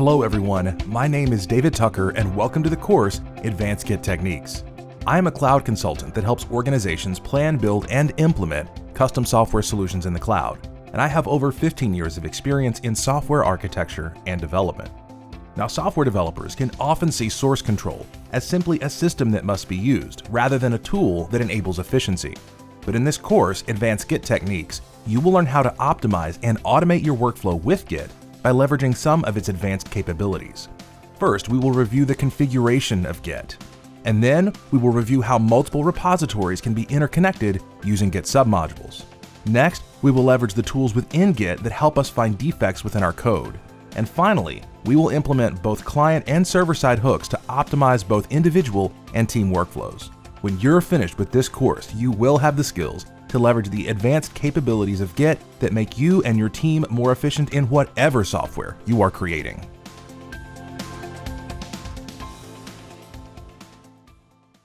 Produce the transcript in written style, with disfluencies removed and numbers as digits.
Hello everyone, my name is David Tucker and welcome to the course Advanced Git Techniques. I am a cloud consultant that helps organizations plan, build, and implement custom software solutions in the cloud, and I have over 15 years of experience in software architecture and development. Now, software developers can often see source control as simply a system that must be used rather than a tool that enables efficiency. But in this course, Advanced Git Techniques, you will learn how to optimize and automate your workflow with Git by leveraging some of its advanced capabilities. First, we will review the configuration of Git, and then we will review how multiple repositories can be interconnected using Git submodules. Next, we will leverage the tools within Git that help us find defects within our code. And finally, we will implement both client and server-side hooks to optimize both individual and team workflows. When you're finished with this course, you will have the skills to leverage the advanced capabilities of Git that make you and your team more efficient in whatever software you are creating.